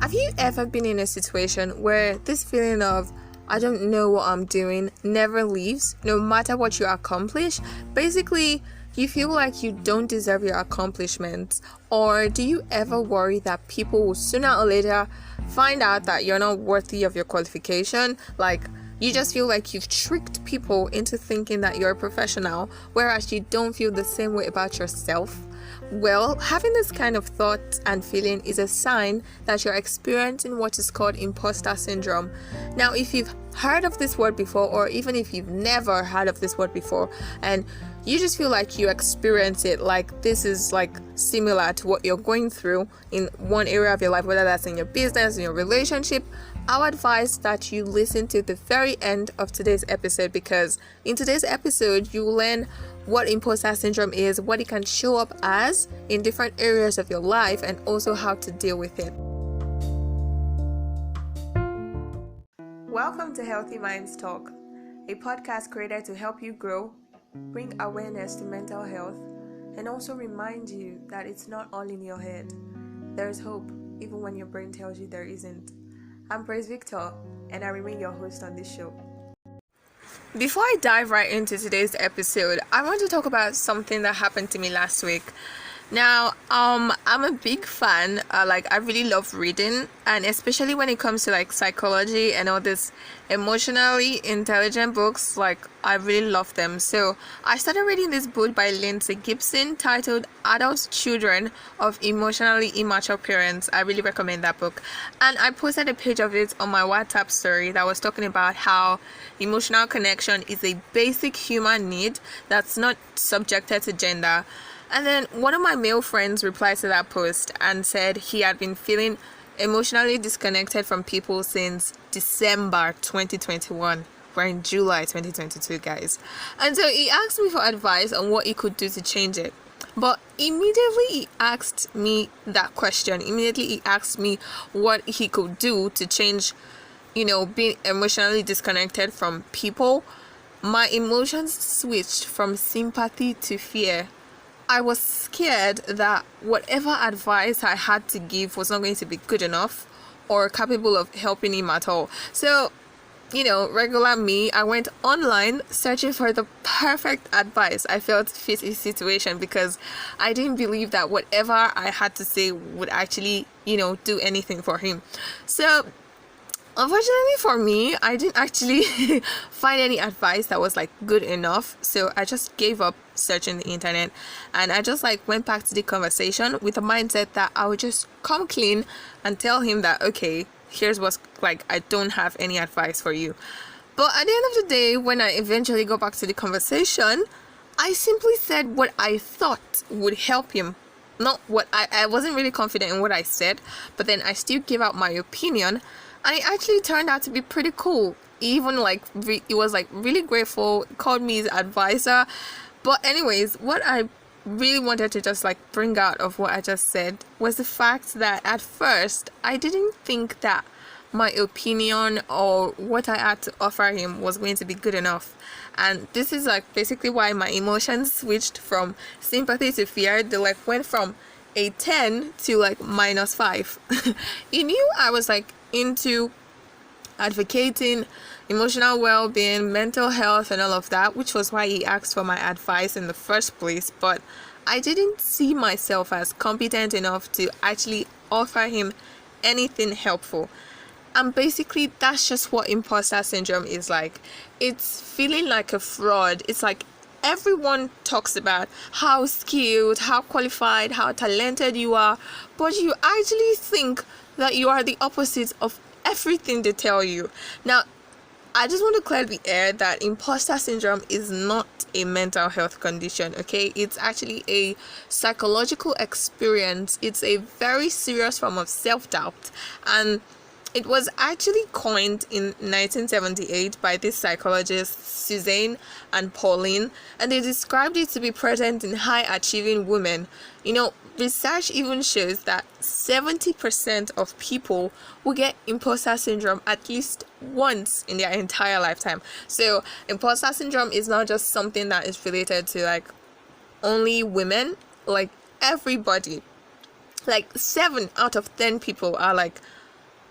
Have you ever been in a situation where this feeling of I don't know what I'm doing never leaves, no matter what you accomplish? Basically, you feel like you don't deserve your accomplishments. Or do you ever worry that people will sooner or later find out that you're not worthy of your qualification? Like, you just feel like you've tricked people into thinking that you're a professional, whereas you don't feel the same way about yourself. Well, having this kind of thought and feeling is a sign that you're experiencing what is called imposter syndrome. Now, if you've heard of this word before, or even if you've never heard of this word before, and you just feel like you experience it, like this is like similar to what you're going through in one area of your life, whether that's in your business, in your relationship, I would advise that you listen to the very end of today's episode, because in today's episode, you will learn what imposter syndrome is, what it can show up as in different areas of your life, and also how to deal with it. Welcome to Healthy Minds Talk, a podcast created to help you grow, bring awareness to mental health, and also remind you that it's not all in your head. There's hope, even when your brain tells you there isn't. I'm Praise Victor, and I remain your host on this show. Before I dive right into today's episode, I want to talk about something that happened to me last week. Now, I'm a big fan. I really love reading, and especially when it comes to like psychology and all this emotionally intelligent books. I really love them. So I started reading this book by Lindsay Gibson titled Adult Children of Emotionally Immature Parents. I really recommend that book. And I posted a page of it on my WhatsApp story that was talking about how emotional connection is a basic human need that's not subjected to gender. And then one of my male friends replied to that post and said he had been feeling emotionally disconnected from people since December 2021. We're in July 2022, guys. And so he asked me for advice on what he could do to change it. But immediately he asked me that question. Immediately he asked me what he could do to change, being emotionally disconnected from people. My emotions switched from sympathy to fear. I was scared that whatever advice I had to give was not going to be good enough or capable of helping him at all. So, regular me, I went online searching for the perfect advice I felt fit his situation, because I didn't believe that whatever I had to say would actually, do anything for him. So, unfortunately for me, I didn't actually find any advice that was good enough. So I just gave up searching the internet, and I just went back to the conversation with the mindset that I would just come clean and tell him that, okay, here's what's I don't have any advice for you. But at the end of the day, when I eventually got back to the conversation, I simply said what I thought would help him. Not what I wasn't really confident in what I said, but then I still gave out my opinion. And it actually turned out to be pretty cool. He even he was really grateful, called me his advisor. But anyways, what I really wanted to just bring out of what I just said was the fact that at first I didn't think that my opinion or what I had to offer him was going to be good enough. And this is basically why my emotions switched from sympathy to fear. They went from a 10 to -5. He knew I was into advocating emotional well-being, mental health, and all of that, which was why he asked for my advice in the first place. But I didn't see myself as competent enough to actually offer him anything helpful. And basically, that's just what imposter syndrome is like. It's feeling like a fraud. It's everyone talks about how skilled, how qualified, how talented you are, but you actually think that you are the opposite of everything they tell you. Now, I just want to clear the air that imposter syndrome is not a mental health condition, okay? It's actually a psychological experience. It's a very serious form of self-doubt, and it was actually coined in 1978 by these psychologists Suzanne and Pauline, and they described it to be present in high-achieving women. Research even shows that 70% of people will get imposter syndrome at least once in their entire lifetime. So imposter syndrome is not just something that is related to only women, everybody. 7 out of 10 people are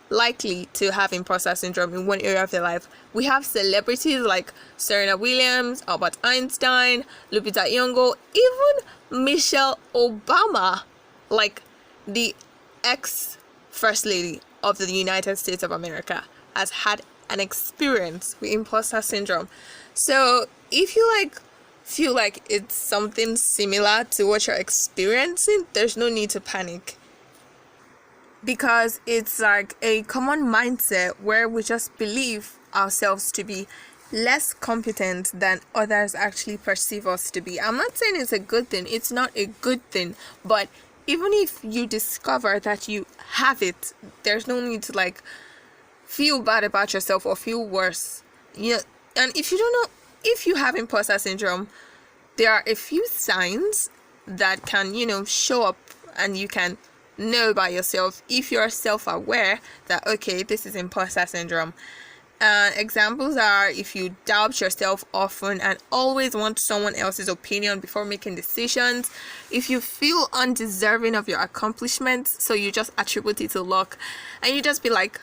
likely to have imposter syndrome in one area of their life. We have celebrities like Serena Williams, Albert Einstein, Lupita Nyong'o, even Michelle Obama, like the ex First Lady of the United States of America, has had an experience with imposter syndrome. So if you feel like it's something similar to what you're experiencing, there's no need to panic, because it's like a common mindset where we just believe ourselves to be less competent than others actually perceive us to be. I'm not saying it's a good thing, it's not a good thing, but even if you discover that you have it, there's no need to feel bad about yourself or feel worse. Yeah, and if you don't know if you have imposter syndrome, there are a few signs that can, show up, and you can know by yourself if you're self-aware that, okay, this is imposter syndrome. Examples are if you doubt yourself often and always want someone else's opinion before making decisions, if you feel undeserving of your accomplishments, so you just attribute it to luck, and you just be like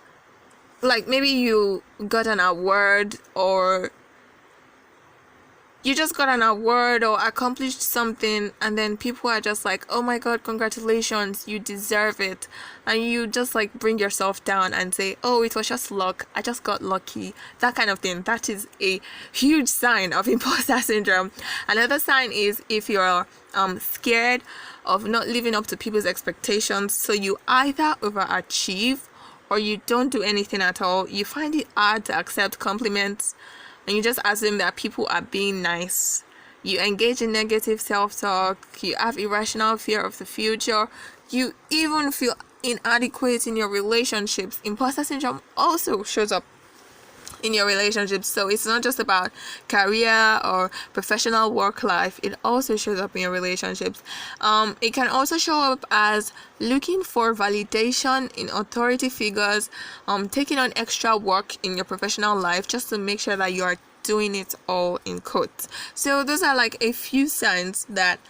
maybe you got an award, or you just got an award or accomplished something, and then people are just like, oh my god, congratulations, you deserve it, and you just bring yourself down and say, oh, it was just luck, I just got lucky, that kind of thing. That is a huge sign of imposter syndrome. Another sign is if you're scared of not living up to people's expectations, so you either overachieve or you don't do anything at all. You find it hard to accept compliments, and you just assume that people are being nice. You engage in negative self-talk. You have irrational fear of the future. You even feel inadequate in your relationships. Imposter syndrome also shows up in your relationships. So it's not just about career or professional work life. It also shows up in your relationships. It can also show up as looking for validation in authority figures, taking on extra work in your professional life just to make sure that you are doing it all in quotes. So those are a few signs that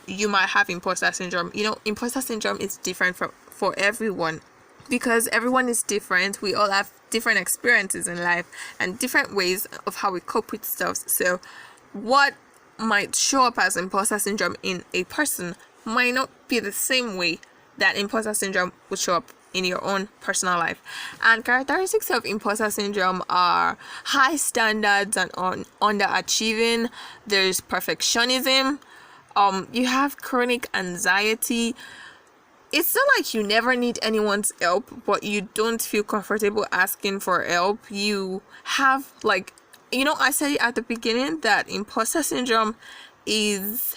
you might have imposter syndrome. Imposter syndrome is different for everyone, because everyone is different. We all have different experiences in life and different ways of how we cope with stuff. So what might show up as imposter syndrome in a person might not be the same way that imposter syndrome would show up in your own personal life. And characteristics of imposter syndrome are high standards and underachieving. There's perfectionism. You have chronic anxiety. It's not like you never need anyone's help, but you don't feel comfortable asking for help. You have I said it at the beginning that imposter syndrome is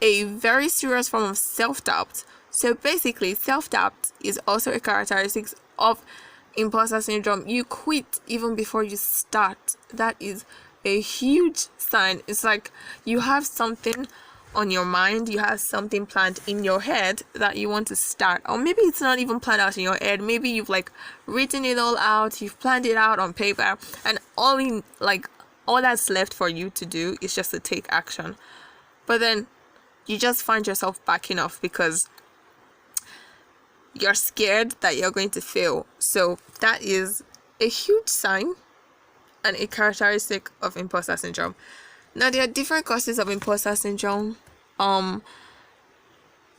a very serious form of self-doubt. So basically, self-doubt is also a characteristic of imposter syndrome. You quit even before you start. That is a huge sign. It's like you have something on your mind, you have something planned in your head that you want to start, or maybe it's not even planned out in your head. Maybe you've written it all out, you've planned it out on paper, and all that's left for you to do is just to take action. But then you just find yourself backing off because you're scared that you're going to fail. So that is a huge sign and a characteristic of imposter syndrome. Now, there are different causes of imposter syndrome.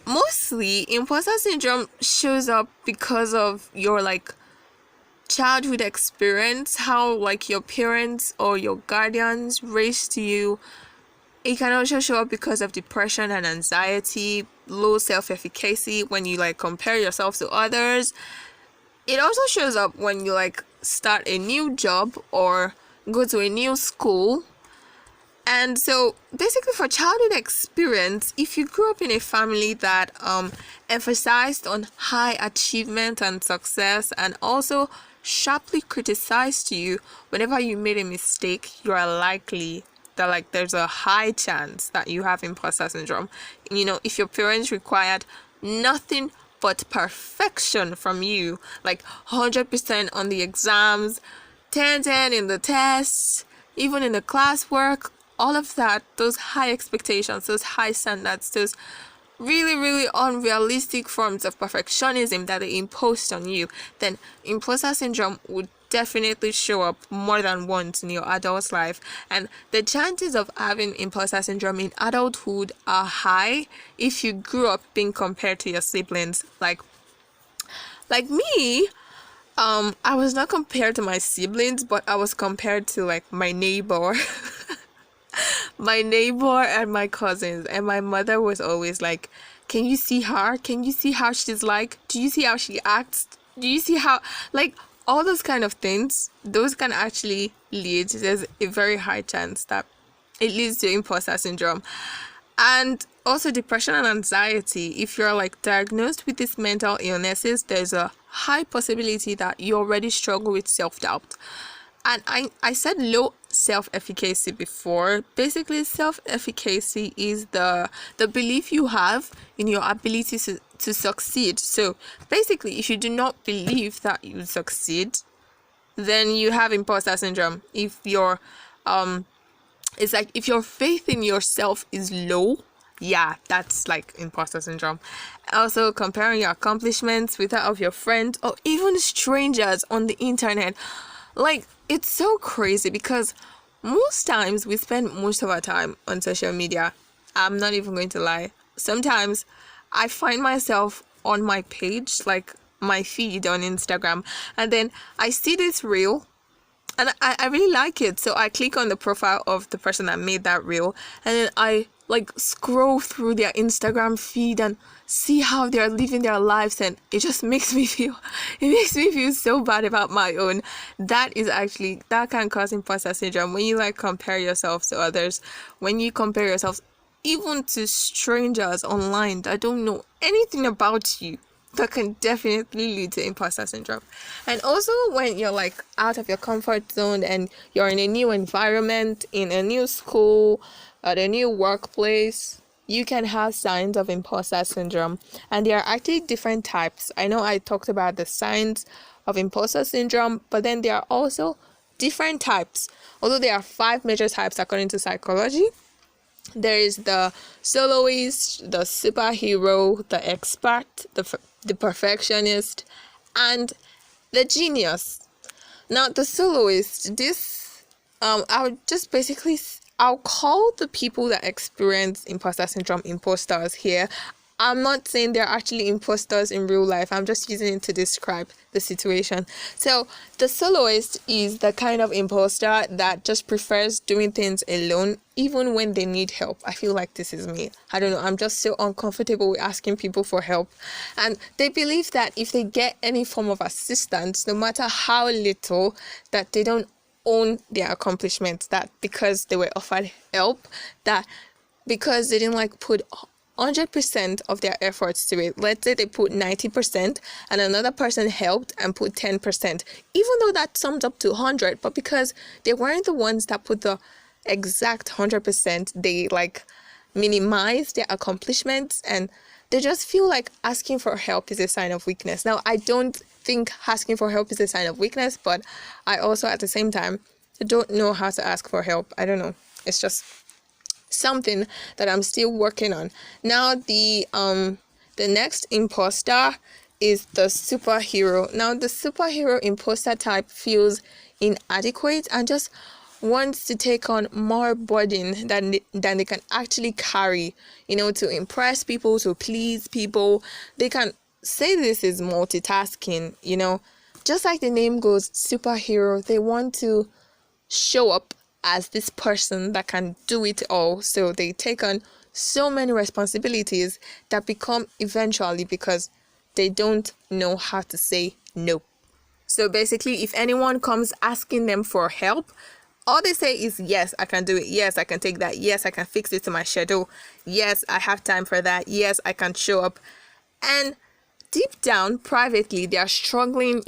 Mostly imposter syndrome shows up because of your childhood experience, how your parents or your guardians raised you. It can also show up because of depression and anxiety, low self-efficacy when you compare yourself to others. It also shows up when you start a new job or go to a new school. And so basically, for childhood experience, if you grew up in a family that emphasized on high achievement and success, and also sharply criticized you whenever you made a mistake, you are likely that there's a high chance that you have imposter syndrome. If your parents required nothing but perfection from you, 100% on the exams, 10 in the tests, even in the classwork, all of that, those high expectations, those high standards, those really, really unrealistic forms of perfectionism that they impose on you, then imposter syndrome would definitely show up more than once in your adult life. And the chances of having imposter syndrome in adulthood are high if you grew up being compared to your siblings. Like me, I was not compared to my siblings, but I was compared to like my neighbor. My neighbor and my cousins, and my mother was always like, can you see her? Can you see how she's like? Do you see how she acts? Do you see how, like, all those kind of things, those can actually lead, there's a very high chance that it leads to imposter syndrome. And also depression and anxiety. If you're like diagnosed with these mental illnesses, there's a high possibility that you already struggle with self-doubt. And I said low self-efficacy before. Basically, self-efficacy is the belief you have in your ability to succeed. So basically, if you do not believe that you succeed, then you have imposter syndrome. If your it's like if your faith in yourself is low, yeah, that's like imposter syndrome. Also, comparing your accomplishments with that of your friends or even strangers on the internet. Like, it's so crazy because most times we spend most of our time on social media. I'm not even going to lie. Sometimes I find myself on my page, like my feed on Instagram, and then I see this reel and I really like it. So I click on the profile of the person that made that reel, and then I like scroll through their Instagram feed and see how they're living their lives, and it just makes me feel so bad about my own. That can cause imposter syndrome when you like compare yourself to others, when you compare yourself even to strangers online that don't know anything about you. That can definitely lead to imposter syndrome. And also when you're like out of your comfort zone and you're in a new environment, in a new school, at a new workplace, you can have signs of imposter syndrome. And there are actually different types. I know I talked about the signs of imposter syndrome, but then there are also different types. Although there are 5 major types according to psychology. There is the soloist, the superhero, the expert, the perfectionist, and the genius. Now, the soloist, I'll call the people that experience imposter syndrome imposters here. I'm not saying they're actually imposters in real life. I'm just using it to describe the situation. So the soloist is the kind of imposter that just prefers doing things alone, even when they need help. I feel like this is me. I don't know. I'm just so uncomfortable with asking people for help. And they believe that if they get any form of assistance, no matter how little, that they don't own their accomplishments, that because they were offered help, that because they didn't like put 100% of their efforts to it. Let's say they put 90% and another person helped and put 10%, even though that sums up to 100, but because they weren't the ones that put the exact 100%, they like minimize their accomplishments, and they just feel like asking for help is a sign of weakness. Now, I don't think asking for help is a sign of weakness, but I also at the same time don't know how to ask for help. I don't know. It's just something that I'm still working on. Now, the next imposter is the superhero. Now, the superhero imposter type feels inadequate and just wants to take on more burden than they can actually carry, to impress people, to please people. They can say this is multitasking, just like the name goes, superhero. They want to show up as this person that can do it all. So they take on so many responsibilities that become eventually because they don't know how to say no. So basically, if anyone comes asking them for help, all they say is, yes, I can do it. Yes, I can take that. Yes, I can fix it to my schedule. Yes, I have time for that. Yes, I can show up. And deep down, privately, they are struggling,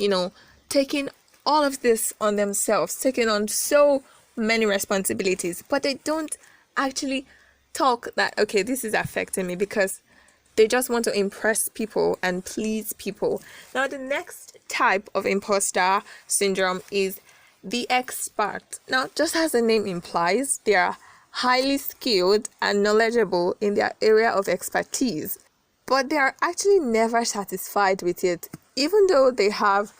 taking all of this on themselves, taking on so many responsibilities, but they don't actually talk that, okay, this is affecting me, because they just want to impress people and please people. Now, the next type of imposter syndrome is the expert. Now, just as the name implies, they are highly skilled and knowledgeable in their area of expertise, but they are actually never satisfied with it, even though they have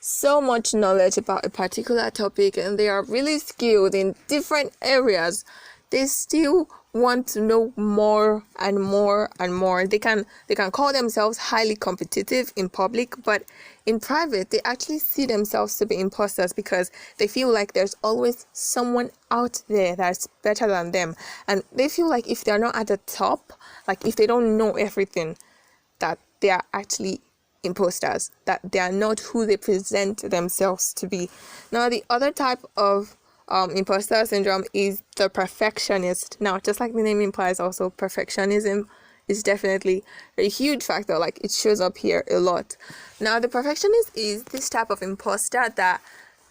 so much knowledge about a particular topic and they are really skilled in different areas. They still want to know more and more and more. They can call themselves highly competitive in public, but in private they actually see themselves to be imposters because they feel like there's always someone out there that's better than them, and they feel like if they're not at the top, like if they don't know everything, that they are actually imposters, that they are not who they present themselves to be. Now, the other type of imposter syndrome is the perfectionist. Now, just like the name implies, also perfectionism is definitely a huge factor. Like, it shows up here a lot. Now, the perfectionist is this type of imposter that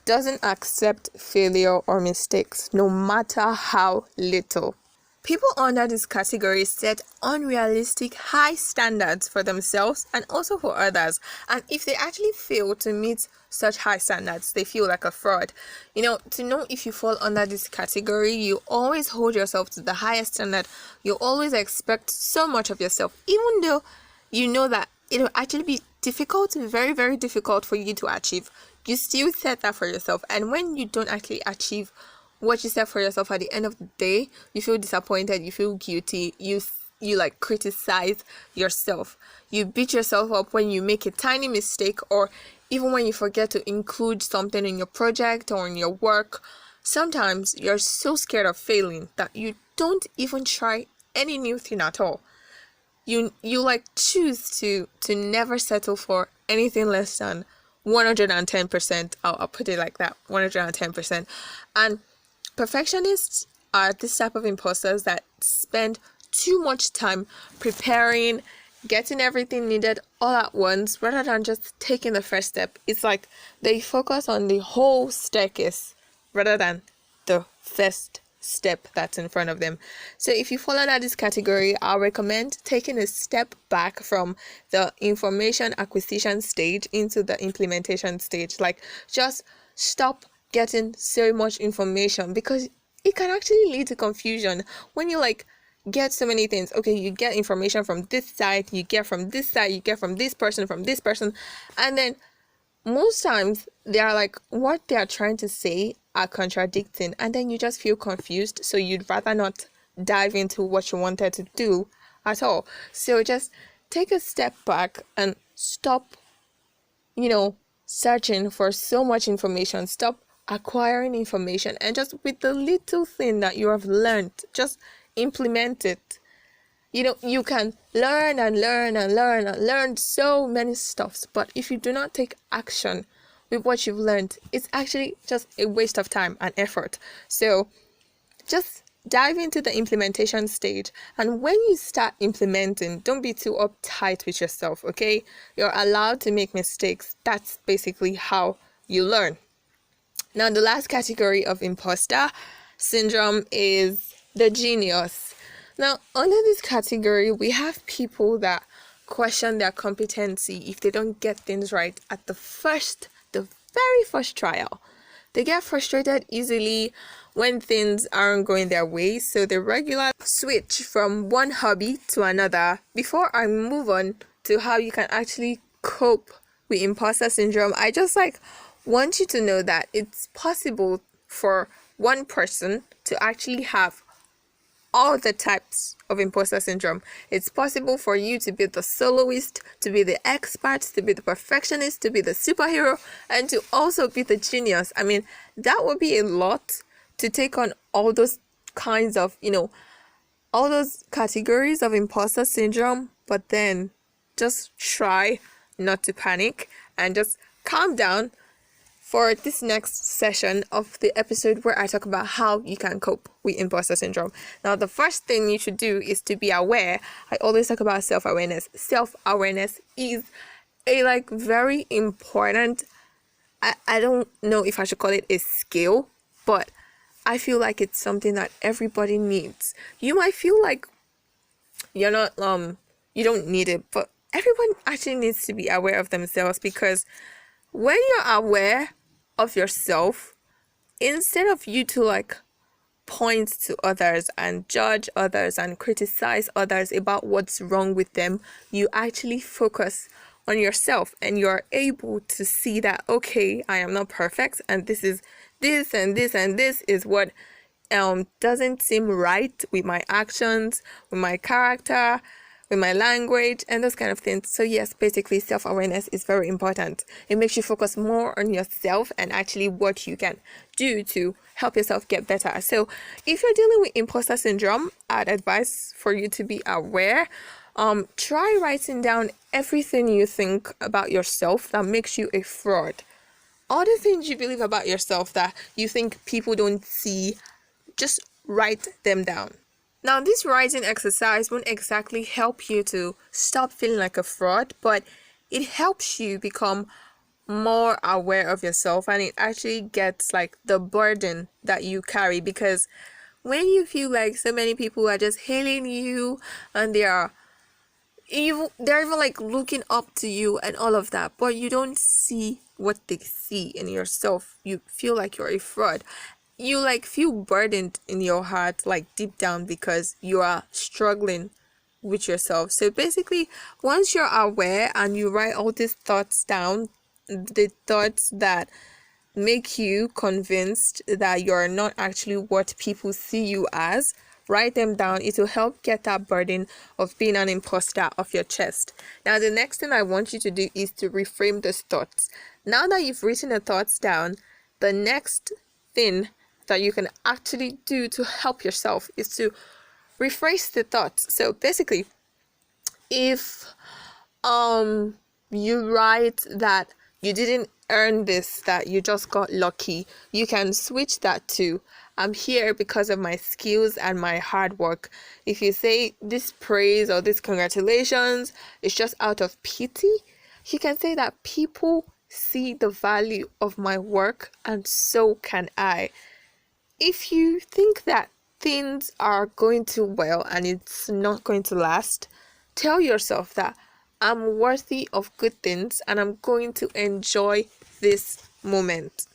doesn't accept failure or mistakes, no matter how little. People under this category set unrealistic high standards for themselves and also for others. And if they actually fail to meet such high standards, they feel like a fraud. To know if you fall under this category, you always hold yourself to the highest standard. You always expect so much of yourself, even though you know that it will actually be difficult, very, very difficult for you to achieve. You still set that for yourself. And when you don't actually achieve what you set for yourself at the end of the day, you feel disappointed, you feel guilty, you like criticize yourself, you beat yourself up when you make a tiny mistake, or even when you forget to include something in your project or in your work. Sometimes you're so scared of failing that you don't even try any new thing at all. You like choose to never settle for anything less than 110%. I'll put it like that, 110%. And perfectionists are this type of imposters that spend too much time preparing, getting everything needed all at once rather than just taking the first step. It's like they focus on the whole staircase rather than the first step that's in front of them. So if you fall under this category, I'll recommend taking a step back from the information acquisition stage into the implementation stage. Like, just stop getting so much information, because it can actually lead to confusion when you get so many things. Okay, you get information from this side, you get from this side, you get from this person, and then most times they are like, what they are trying to say are contradicting, and then you just feel confused, so you'd rather not dive into what you wanted to do at all. So just take a step back and stop searching for so much information. Stop acquiring information, and just with the little thing that you have learned, just implement it. You can learn and learn so many stuffs, but if you do not take action with what you've learned, it's actually just a waste of time and effort. So just dive into the implementation stage, and when you start implementing, don't be too uptight with yourself, okay? You're allowed to make mistakes. That's basically how you learn. Now, the last category of imposter syndrome is the genius. Now, under this category, we have people that question their competency if they don't get things right at the very first trial. They get frustrated easily when things aren't going their way, so they regularly switch from one hobby to another. Before I move on to how you can actually cope with imposter syndrome, I just want you to know that it's possible for one person to actually have all the types of imposter syndrome. It's possible for you to be the soloist, to be the expert, to be the perfectionist, to be the superhero, and to also be the genius. I mean, that would be a lot to take on all those kinds of, all those categories of imposter syndrome. But then just try not to panic and just calm down for this next session of the episode, where I talk about how you can cope with imposter syndrome. Now, the first thing you should do is to be aware. I always talk about self-awareness. Self-awareness is a very important, I don't know if I should call it a skill, but I feel like it's something that everybody needs. You might feel like you're not, you don't need it, but everyone actually needs to be aware of themselves, because when you're aware of yourself, instead of you to point to others and judge others and criticize others about what's wrong with them, you actually focus on yourself and you're able to see that, okay, I am not perfect, and this is this and this and this is what doesn't seem right with my actions, with my character, with my language, and those kind of things. So yes, basically self-awareness is very important. It makes you focus more on yourself and actually what you can do to help yourself get better. So if you're dealing with imposter syndrome, I'd advise for you to be aware. Try writing down everything you think about yourself that makes you a fraud. All the things you believe about yourself that you think people don't see, just write them down. Now, this writing exercise won't exactly help you to stop feeling like a fraud, but it helps you become more aware of yourself, and it actually gets like the burden that you carry, because when you feel like so many people are just hailing you and they're even like looking up to you and all of that, but you don't see what they see in yourself, you feel like you're a fraud. You like feel burdened in your heart, like deep down, because you are struggling with yourself. So basically, once you're aware and you write all these thoughts down, the thoughts that make you convinced that you're not actually what people see you as, write them down. It will help get that burden of being an imposter off your chest. Now, the next thing I want you to do is to reframe those thoughts. Now that you've written the thoughts down, the next thing that you can actually do to help yourself is to rephrase the thoughts. So basically, if you write that you didn't earn this, that you just got lucky, you can switch that to I'm here because of my skills and my hard work. If you say this praise or this congratulations is just out of pity, you can say that people see the value of my work and so can I. If you think that things are going too well and it's not going to last, tell yourself that I'm worthy of good things and I'm going to enjoy this moment.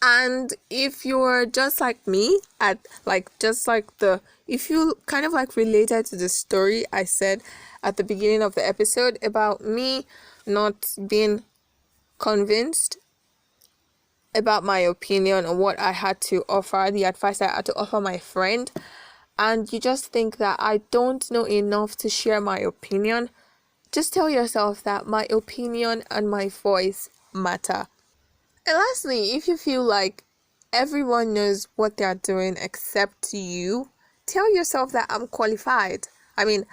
And if you're just like me, if you kind of like related to the story I said at the beginning of the episode about me not being convinced about my opinion or what I had to offer, the advice I had to offer my friend, and you just think that I don't know enough to share my opinion, just tell yourself that my opinion and my voice matter. And lastly, if you feel like everyone knows what they are doing except you, tell yourself that I'm qualified. I mean,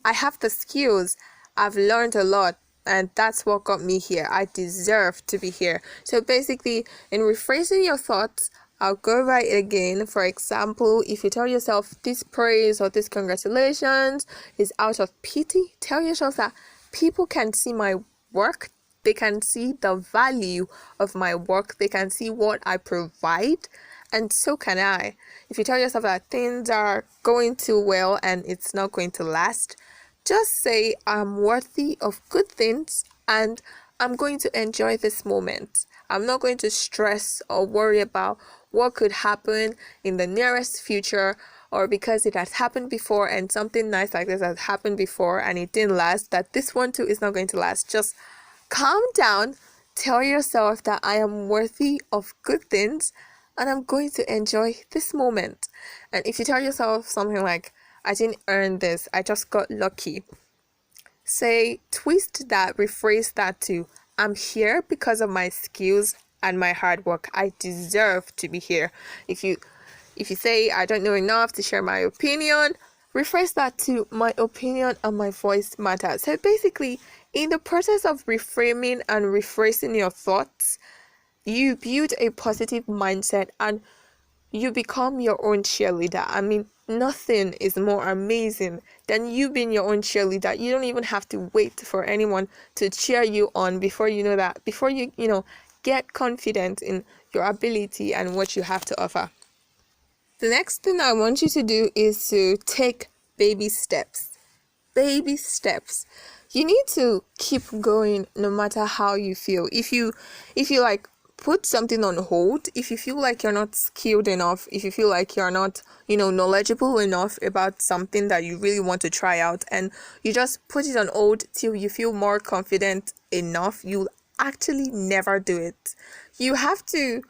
I have the skills, I've learned a lot, and that's what got me here. I deserve to be here. So basically, in rephrasing your thoughts, I'll go over it again. For example, if you tell yourself this praise or this congratulations is out of pity, tell yourself that people can see my work. They can see the value of my work. They can see what I provide, and so can I. If you tell yourself that things are going too well and it's not going to last, just say I'm worthy of good things and I'm going to enjoy this moment. I'm not going to stress or worry about what could happen in the nearest future, or because it has happened before and something nice like this has happened before and it didn't last, that this one too is not going to last. Just calm down, tell yourself that I am worthy of good things and I'm going to enjoy this moment. And if you tell yourself something like, I didn't earn this, I just got lucky, twist that, rephrase that to, I'm here because of my skills and my hard work. I deserve to be here. If you say, I don't know enough to share my opinion, rephrase that to, my opinion and my voice matter. So basically, in the process of reframing and rephrasing your thoughts, you build a positive mindset and you become your own cheerleader. I mean, nothing is more amazing than you being your own cheerleader. You don't even have to wait for anyone to cheer you on before you get confident in your ability and what you have to offer. The next thing I want you to do is to take baby steps. Baby steps. You need to keep going no matter how you feel. If you like put something on hold, if you feel like you're not skilled enough, if you feel like you're not, knowledgeable enough about something that you really want to try out, and you just put it on hold till you feel more confident enough, you'll actually never do it. You have to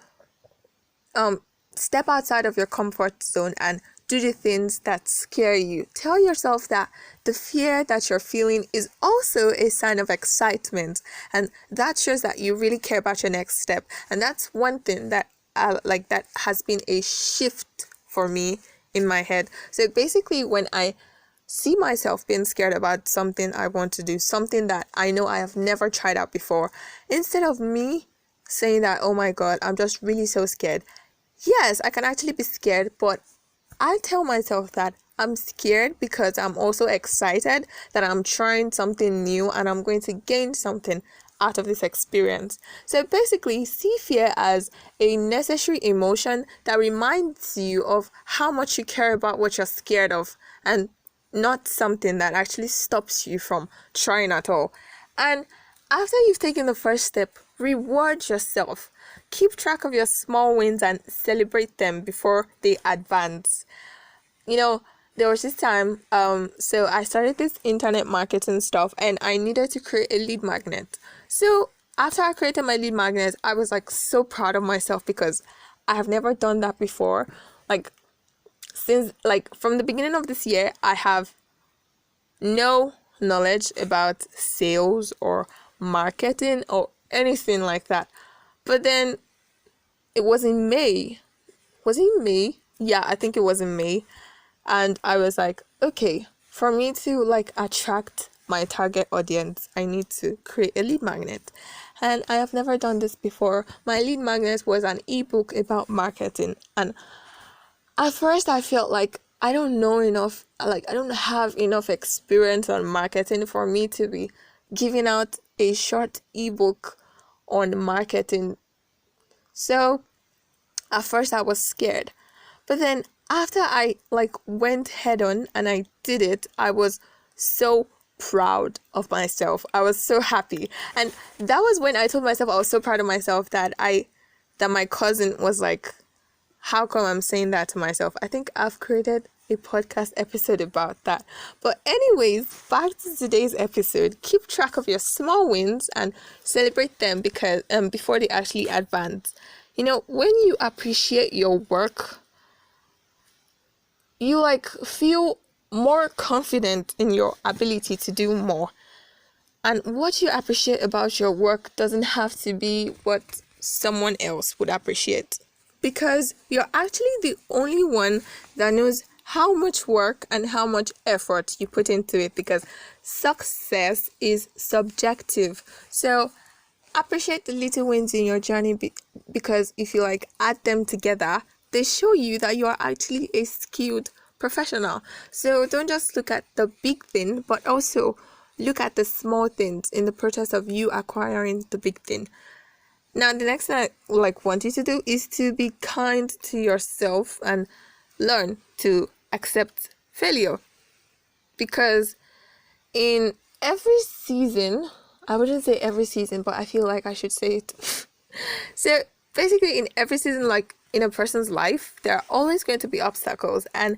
step outside of your comfort zone and do the things that scare you. Tell yourself that the fear that you're feeling is also a sign of excitement, and that shows that you really care about your next step. And that's one thing that that has been a shift for me in my head. So basically, when I see myself being scared about something I want to do, something that I know I have never tried out before, instead of me saying that, oh my God, I'm just really so scared. Yes, I can actually be scared, but I tell myself that I'm scared because I'm also excited that I'm trying something new and I'm going to gain something out of this experience. So basically, see fear as a necessary emotion that reminds you of how much you care about what you're scared of, and not something that actually stops you from trying at all. And after you've taken the first step, reward yourself. Keep track of your small wins and celebrate them before they advance. There was this time, so I started this internet marketing stuff and I needed to create a lead magnet. So after I created my lead magnet, I was like so proud of myself because I have never done that before. Since from the beginning of this year, I have no knowledge about sales or marketing or anything like that. But then it was in May. Was it in May? Yeah, I think it was in May. And I was like, okay, for me to attract my target audience, I need to create a lead magnet. And I have never done this before. My lead magnet was an ebook about marketing. And at first I felt like I don't know enough, I don't have enough experience on marketing for me to be giving out a short ebook on marketing. So at first I was scared. But then after I went head on and I did it, I was so proud of myself. I was so happy. And that was when I told myself I was so proud of myself that my cousin was like, how come I'm saying that to myself? I think I've created a podcast episode about that. But anyways, back to today's episode. Keep track of your small wins and celebrate them because before they actually advance. When you appreciate your work, you feel more confident in your ability to do more. And what you appreciate about your work doesn't have to be what someone else would appreciate, because you're actually the only one that knows how much work and how much effort you put into it, because success is subjective. So appreciate the little wins in your journey because if you add them together, they show you that you are actually a skilled professional. So don't just look at the big thing, but also look at the small things in the process of you acquiring the big thing. Now, the next thing I want you to do is to be kind to yourself and learn to accept failure. Because in every season, I wouldn't say every season, but I feel like I should say it. So basically, in every season, in a person's life, there are always going to be obstacles. And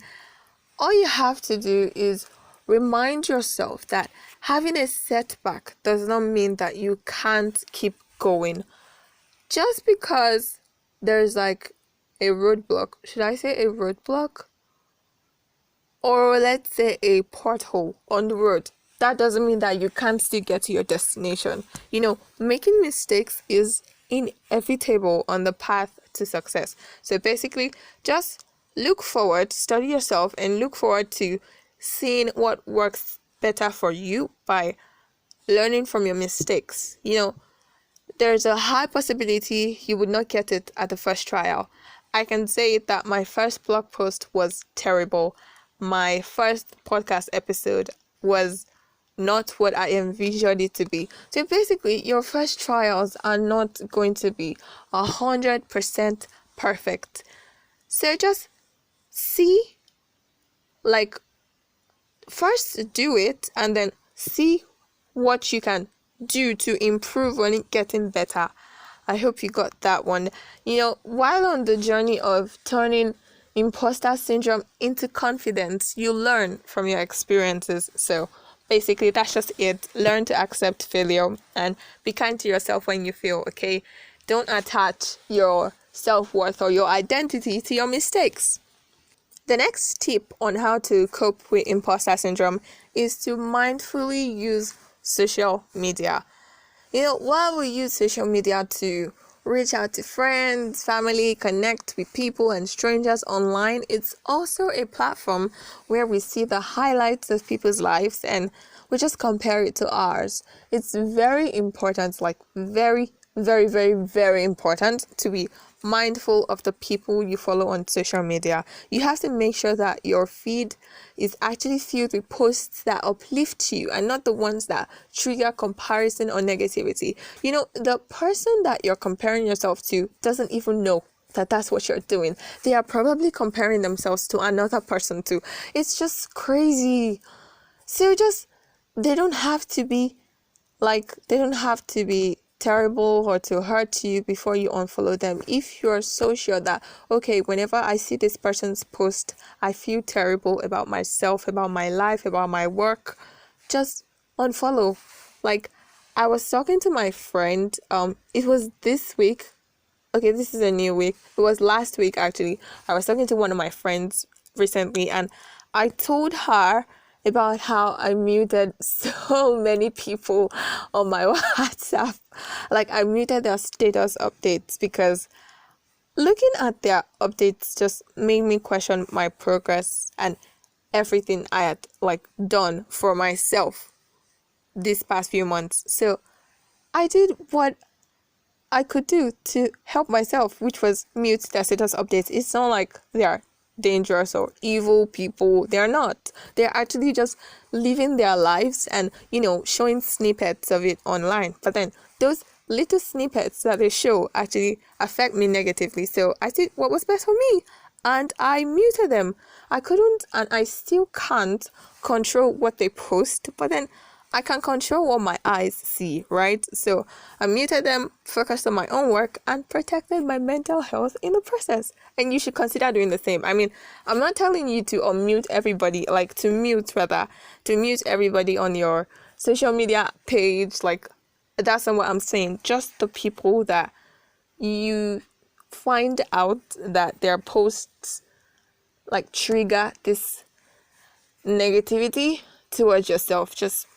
all you have to do is remind yourself that having a setback does not mean that you can't keep going. Just because there's a roadblock, should I say a roadblock? Or let's say a pothole on the road, that doesn't mean that you can't still get to your destination. Making mistakes is inevitable on the path to success. So basically, just look forward, study yourself, and look forward to seeing what works better for you by learning from your mistakes. There's a high possibility you would not get it at the first trial. I can say that my first blog post was terrible. My first podcast episode was not what I envisioned it to be. So basically, your first trials are not going to be 100% perfect. So just see, first do it and then see what you can do to improve on it getting better I hope you got that one. While on the journey of turning imposter syndrome into confidence, you learn from your experiences. So basically, that's just it. Learn to accept failure and be kind to yourself when you fail, okay? Don't attach your self-worth or your identity to your mistakes. The next tip on how to cope with imposter syndrome is to mindfully use social media. While we use social media to reach out to friends, family, connect with people and strangers online, it's also a platform where we see the highlights of people's lives and we just compare it to ours. It's very important, like very, very, very, very important to be mindful of the people you follow on social media. You have to make sure that your feed is actually filled with posts that uplift you and not the ones that trigger comparison or negativity. The person that you're comparing yourself to doesn't even know that that's what you're doing. They are probably comparing themselves to another person too. It's just crazy. So they don't have to be terrible or to hurt you before you unfollow them. If you're so sure that, okay, whenever I see this person's post, I feel terrible about myself, about my life, about my work, just unfollow. Like, I was talking to my friend, it was this week. Okay, this is a new week. It was last week, actually. I was talking to one of my friends recently, and I told her about how I muted so many people on my WhatsApp. Like, I muted their status updates because looking at their updates just made me question my progress and everything I had done for myself these past few months. So I did what I could do to help myself, which was mute their status updates. It's not like they are dangerous or evil people. They're not. They're actually just living their lives and, showing snippets of it online. But then those little snippets that they show actually affect me negatively. So I did what was best for me and I muted them. I couldn't and I still can't control what they post, but then I can control what my eyes see, right? So I muted them, focused on my own work, and protected my mental health in the process. And you should consider doing the same. I mean, I'm not telling you to unmute everybody, to mute everybody on your social media page. That's not what I'm saying. Just the people that you find out that their posts trigger this negativity towards yourself. Just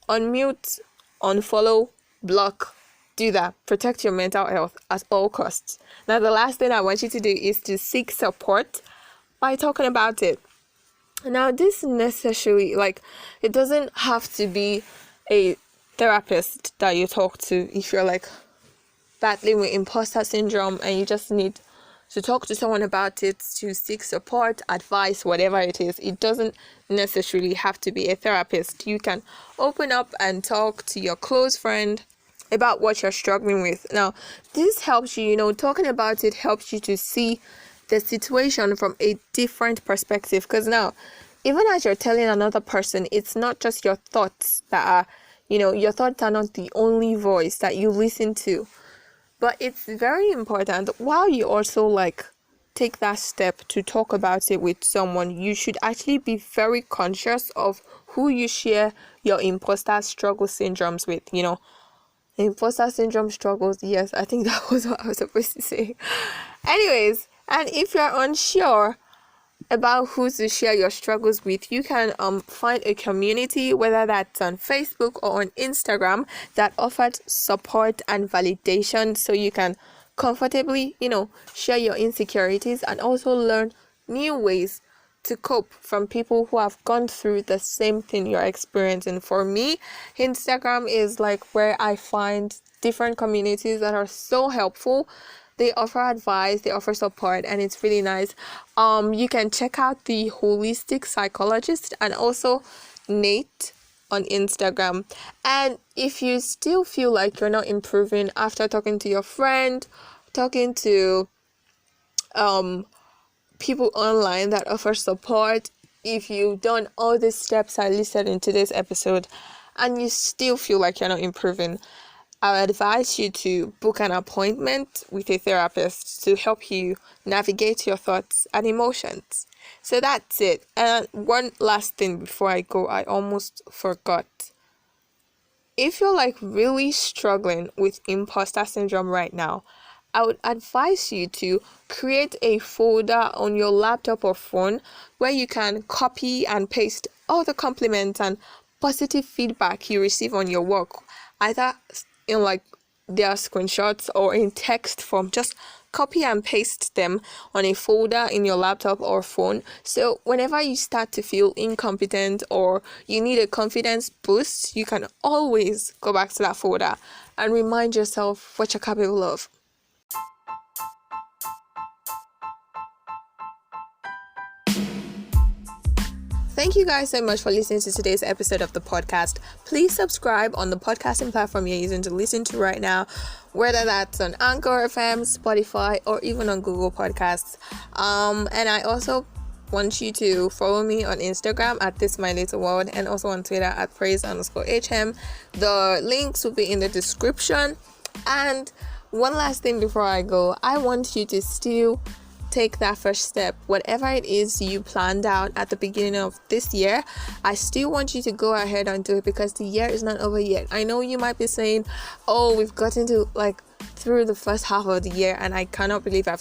unmute, unfollow, block. Do that. Protect your mental health at all costs. Now, the last thing I want you to do is to seek support by talking about it. Now, this necessarily, it doesn't have to be a therapist that you talk to if you're battling with imposter syndrome and you just need to talk to someone about it, to seek support, advice, whatever it is. It doesn't necessarily have to be a therapist. You can open up and talk to your close friend about what you're struggling with. Now, this helps you, talking about it helps you to see the situation from a different perspective. Because now, even as you're telling another person, it's not just your thoughts that are, your thoughts are not the only voice that you listen to. But it's very important while you also take that step to talk about it with someone, you should actually be very conscious of who you share your imposter struggle syndromes with. Imposter syndrome struggles. Yes, I think that was what I was supposed to say. Anyways, and if you're unsure about who to share your struggles with, you can find a community, whether that's on Facebook or on Instagram, that offers support and validation, so you can comfortably share your insecurities and also learn new ways to cope from people who have gone through the same thing you're experiencing. For me, Instagram is where I find different communities that are so helpful. They offer advice, they offer support, and it's really nice. You can check out the Holistic Psychologist and also Nate on Instagram. And if you still feel like you're not improving after talking to your friend, talking to people online that offer support, if you've done all the steps I listed in today's episode and you still feel like you're not improving, I would advise you to book an appointment with a therapist to help you navigate your thoughts and emotions. So that's it. And one last thing before I go, I almost forgot. If you're like really struggling with imposter syndrome right now, I would advise you to create a folder on your laptop or phone where you can copy and paste all the compliments and positive feedback you receive on your work, either in like their screenshots or in text form. Just copy and paste them on a folder in your laptop or phone. So whenever you start to feel incompetent or you need a confidence boost, you can always go back to that folder and remind yourself what you're capable of. Thank you guys so much for listening to today's episode of the podcast. Please subscribe on the podcasting platform you're using to listen to right now, whether that's on Anchor FM, Spotify, or even on Google Podcasts. And I also want you to follow me on Instagram at This My Little World and also on Twitter at praise_HM. The links will be in the description. And one last thing before I go, I want you to still take that first step. Whatever it is you planned out at the beginning of this year, I still want you to go ahead and do it, because the year is not over yet. I know you might be saying, oh, we've gotten to through the first half of the year and I cannot believe I've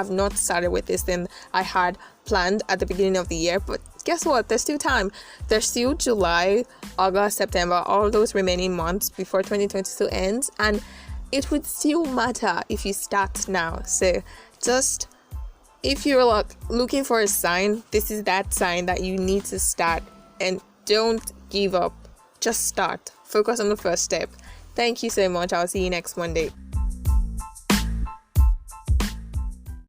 not started with this thing I had planned at the beginning of the year. But guess what? There's still time. There's still July, August, September, all those remaining months before 2022 ends, and it would still matter if you start now. So just, if you're looking for a sign, this is that sign that you need to start, and don't give up. Just start. Focus on the first step. Thank you so much. I'll see you next Monday.